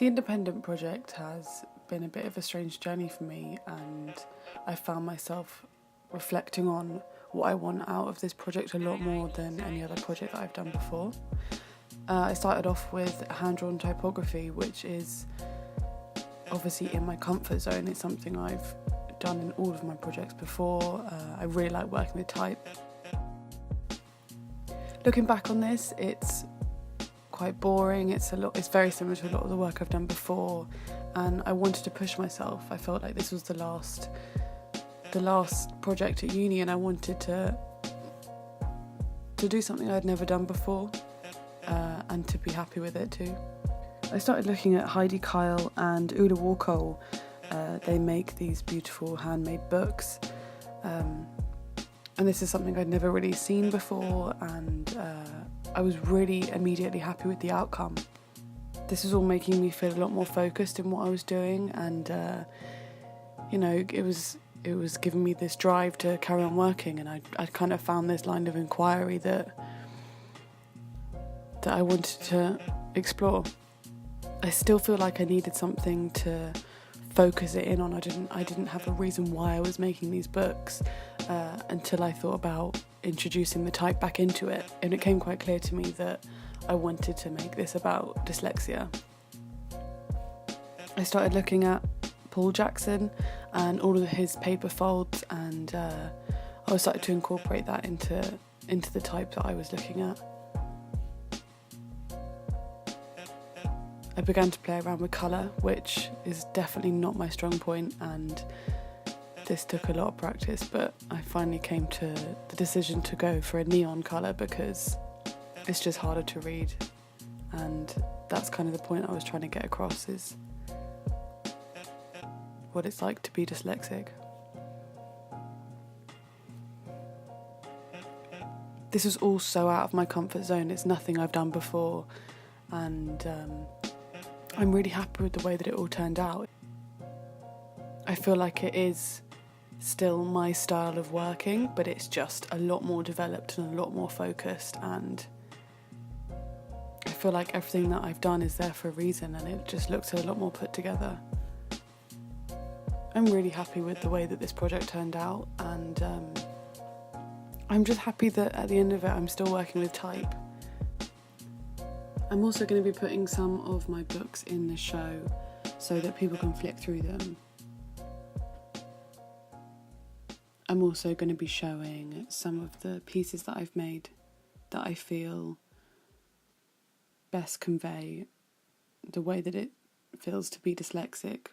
The independent project has been a bit of a strange journey for me, and I found myself reflecting on what I want out of this project a lot more than any other project that I've done before. I started off with hand-drawn typography, which is obviously in my comfort zone. It's something I've done in all of my projects before. I really like working with type. Looking back on this, it's quite boring. It's very similar to a lot of the work I've done before, and I wanted to push myself. I felt like this was the last project at uni, and I wanted to do something I'd never done before, and to be happy with it too. I started looking at Heidi Kyle and Ula Walcole. They make these beautiful handmade books, and this is something I'd never really seen before, and I was really immediately happy with the outcome. This was all making me feel a lot more focused in what I was doing, and it was giving me this drive to carry on working, and I kind of found this line of inquiry that I wanted to explore. I still feel like I needed something to focus it in on. I didn't have a reason why I was making these books until I thought about introducing the type back into it, and it came quite clear to me that I wanted to make this about dyslexia. I started looking at Paul Jackson and all of his paper folds, and I started to incorporate that into the type that I was looking at. I began to play around with colour, which is definitely not my strong point, and this took a lot of practice, but I finally came to the decision to go for a neon colour because it's just harder to read, and that's kind of the point I was trying to get across, is what it's like to be dyslexic. This was all so out of my comfort zone. It's nothing I've done before, and I'm really happy with the way that it all turned out. I feel like it is still my style of working, but it's just a lot more developed and a lot more focused, and I feel like everything that I've done is there for a reason, and it just looks a lot more put together. I'm really happy with the way that this project turned out, and I'm just happy that at the end of it I'm still working with type. I'm also going to be putting some of my books in the show so that people can flick through them. I'm also going to be showing some of the pieces that I've made that I feel best convey the way that it feels to be dyslexic